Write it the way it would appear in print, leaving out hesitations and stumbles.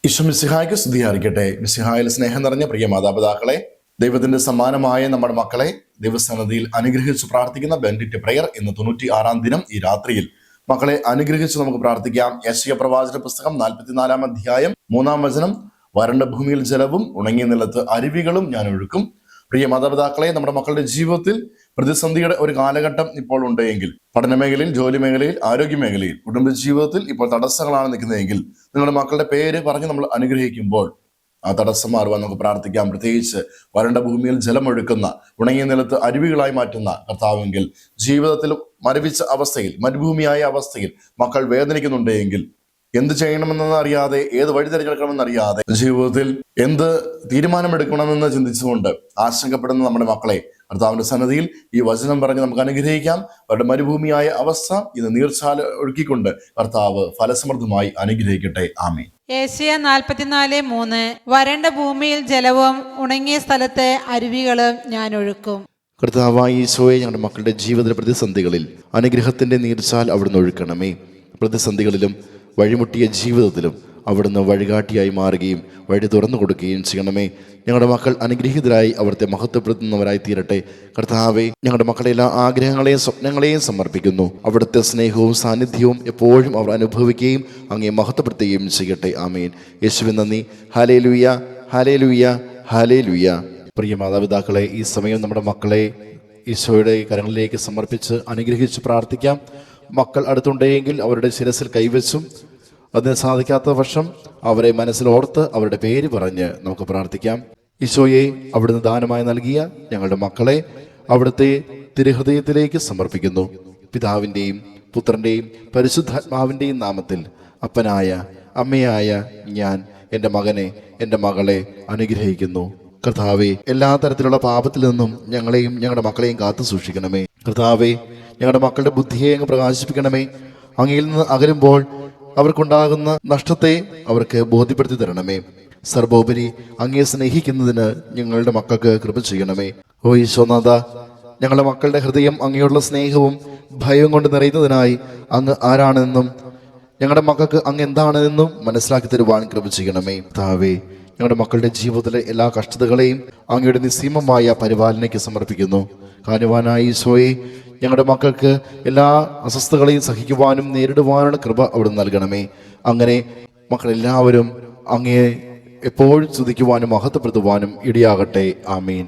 ഈശോ മിശിഹായ്ക്ക് സ്തുതിയായിരിക്കട്ടെ. മിശിഹായിൽ സ്നേഹം നിറഞ്ഞ പ്രിയ മാതാപിതാക്കളെ, ദൈവത്തിന്റെ സമ്മാനമായ നമ്മുടെ മക്കളെ ദൈവസന്നിധിയിൽ അനുഗ്രഹിച്ച് പ്രാർത്ഥിക്കുന്ന ബെൻഡിറ്റ് പ്രയർ ഇന്ന് 96-ാം ദിനം. ഈ രാത്രിയിൽ മക്കളെ അനുഗ്രഹിച്ച് നമുക്ക് പ്രാർത്ഥിക്കാം. യെശയ്യാ പ്രവാചക പുസ്തകം 44-ാം അധ്യായം 3-ാം വചനം, വരണ്ട ഭൂമിയിൽ ജലവും ഉണങ്ങിയ നിലത്ത് അരുവികളും ഞാൻ ഒഴുക്കും. പ്രിയ മാതാപിതാക്കളെ, നമ്മുടെ മക്കളുടെ ജീവിതത്തിൽ പ്രതിസന്ധിയുടെ ഒരു കാലഘട്ടം ഇപ്പോൾ ഉണ്ടെങ്കിൽ, പഠന മേഖലയിൽ, ജോലി മേഖലയിൽ, ആരോഗ്യ മേഖലയിൽ, കുടുംബജീവിതത്തിൽ ഇപ്പോൾ തടസ്സങ്ങളാണ് നിൽക്കുന്നതെങ്കിൽ, നിങ്ങളുടെ മക്കളുടെ പേര് പറഞ്ഞ് നമ്മൾ അനുഗ്രഹിക്കുമ്പോൾ ആ തടസ്സം മാറുവാൻ നമുക്ക് പ്രാർത്ഥിക്കാം. പ്രത്യേകിച്ച് വരണ്ട ഭൂമിയിൽ ജലമൊഴുക്കുന്ന, ഉണങ്ങിയ നിലത്ത് അരുവികളായി മാറ്റുന്ന കർത്താവെങ്കിൽ, ജീവിതത്തിൽ മരവിച്ച അവസ്ഥയിൽ, മരുഭൂമിയായ അവസ്ഥയിൽ മക്കൾ വേദനിക്കുന്നുണ്ടെങ്കിൽ, എന്ത് ചെയ്യണമെന്ന് അറിയാതെ, ഏത് വഴി തിരഞ്ഞെടുക്കണമെന്ന് അറിയാതെ, ജീവിതത്തിൽ എന്ത് തീരുമാനമെടുക്കണമെന്ന് ചിന്തിച്ചുകൊണ്ട് ആശങ്കപ്പെടുന്ന നമ്മുടെ മക്കളെ കർത്താവിന്റെ സന്നിധിയിൽ ഈ വചനം പറഞ്ഞ് നമുക്ക് അനുഗ്രഹിക്കാം. അവരുടെ മരുഭൂമിയായ അവസ്ഥ ഇത് നീർച്ചാല ഒഴുക്കിക്കൊണ്ട് കർത്താവ് ഫലസമൃദ്ധമായി അനുഗ്രഹിക്കട്ടെ. ആമേൻ. യെശയ്യാ 44:3 വരണ്ട ഭൂമിയിൽ ജലവും ഉണങ്ങിയ സ്ഥലത്ത് അരുവികളും ഞാൻ ഒഴുക്കും. കർത്താവായ ഈശോയെ, ഞങ്ങളുടെ മക്കളുടെ ജീവിത പ്രതിസന്ധികളിൽ അനുഗ്രഹത്തിന്റെ നീർച്ചാൽ അവിടുന്ന് ഒഴുക്കണമേ. പ്രതിസന്ധികളിലും വഴിമുട്ടിയ ജീവിതത്തിലും അവിടുന്ന് വഴികാട്ടിയായി മാറുകയും വഴി തുറന്നു കൊടുക്കുകയും ചെയ്യണമേ. ഞങ്ങളുടെ മക്കൾ അനുഗ്രഹീതരായി അവിടുത്തെ മഹത്വപ്പെടുത്തുന്നവരായി തീരട്ടെ. കർത്താവെ, ഞങ്ങളുടെ മക്കളുടെ എല്ലാ ആഗ്രഹങ്ങളെയും സ്വപ്നങ്ങളെയും സമർപ്പിക്കുന്നു. അവിടുത്തെ സ്നേഹവും സാന്നിധ്യവും എപ്പോഴും അവർ അനുഭവിക്കുകയും അങ്ങേ മഹത്വപ്പെടുത്തുകയും ചെയ്യട്ടെ. ആമേൻ. യേശുവിൻ നന്ദി. Hallelujah, hallelujah, hallelujah. പ്രിയ മാതാപിതാക്കളെ, ഈ സമയം നമ്മുടെ മക്കളെ ഈശോയുടെ കരങ്ങളിലേക്ക് സമർപ്പിച്ച് അനുഗ്രഹിച്ച് പ്രാർത്ഥിക്കാം. മക്കൾ അടുത്തുണ്ടെങ്കിൽ അവരുടെ ശിരസിൽ കൈവച്ചും, അതിന് സാധിക്കാത്ത പക്ഷം അവരെ മനസ്സിലോർത്ത് അവരുടെ പേര് പറഞ്ഞ് നമുക്ക് പ്രാർത്ഥിക്കാം. ഈശോയെ, അവിടുന്ന് ദാനമായി നൽകിയ ഞങ്ങളുടെ മക്കളെ അവിടുത്തെ തിരുഹൃദയത്തിലേക്ക് സമർപ്പിക്കുന്നു. പിതാവിൻ്റെയും പുത്രൻ്റെയും പരിശുദ്ധാത്മാവിൻ്റെയും നാമത്തിൽ അപ്പനായ അമ്മയായ ഞാൻ എൻ്റെ മകനെ, എൻ്റെ മകളെ അനുഗ്രഹിക്കുന്നു. കർത്താവെ, എല്ലാ തരത്തിലുള്ള പാപത്തിൽ നിന്നും ഞങ്ങളെയും ഞങ്ങളുടെ മക്കളെയും കാത്തു സൂക്ഷിക്കണമേ. കർത്താവെ, ഞങ്ങളുടെ മക്കളുടെ ബുദ്ധിയെ അങ്ങ് പ്രകാശിപ്പിക്കണമേ. അങ്ങയിൽ നിന്ന് അകലുമ്പോൾ അവർക്കുണ്ടാകുന്ന നഷ്ടത്തെ അവർക്ക് ബോധ്യപ്പെടുത്തി തരണമേ. സർവോപരി അങ്ങയെ സ്നേഹിക്കുന്നതിന് ഞങ്ങളുടെ മക്കൾക്ക് കൃപ ചെയ്യണമേ. ഓ ഈശോനാഥ, ഞങ്ങളുടെ മക്കളുടെ ഹൃദയം അങ്ങയോടുള്ള സ്നേഹവും ഭയവും കൊണ്ട് നിറയുന്നതിനായി അങ്ങ് ആരാണെന്നും ഞങ്ങളുടെ മക്കൾക്ക് അങ്ങ് എന്താണെന്നും മനസ്സിലാക്കി തരുവാൻ കൃപ ചെയ്യണമേ. താവേ, ഞങ്ങളുടെ മക്കളുടെ ജീവിതത്തിലെ എല്ലാ കഷ്ടതകളെയും അങ്ങയുടെ നിസ്സീമമായ പരിപാലനയ്ക്ക് സമർപ്പിക്കുന്നു. കാരുവാനായ ഈശോയെ, ഞങ്ങളുടെ മക്കൾക്ക് എല്ലാ അസ്വസ്ഥതകളെയും സഹിക്കുവാനും നേരിടുവാനുള്ള കൃപ അവിടെ നൽകണമേ. അങ്ങനെ മക്കളെല്ലാവരും അങ്ങയെ എപ്പോഴും സ്തുതിക്കുവാനും മഹത്വപ്പെടുത്തുവാനും ഇടയാകട്ടെ. ആമീൻ.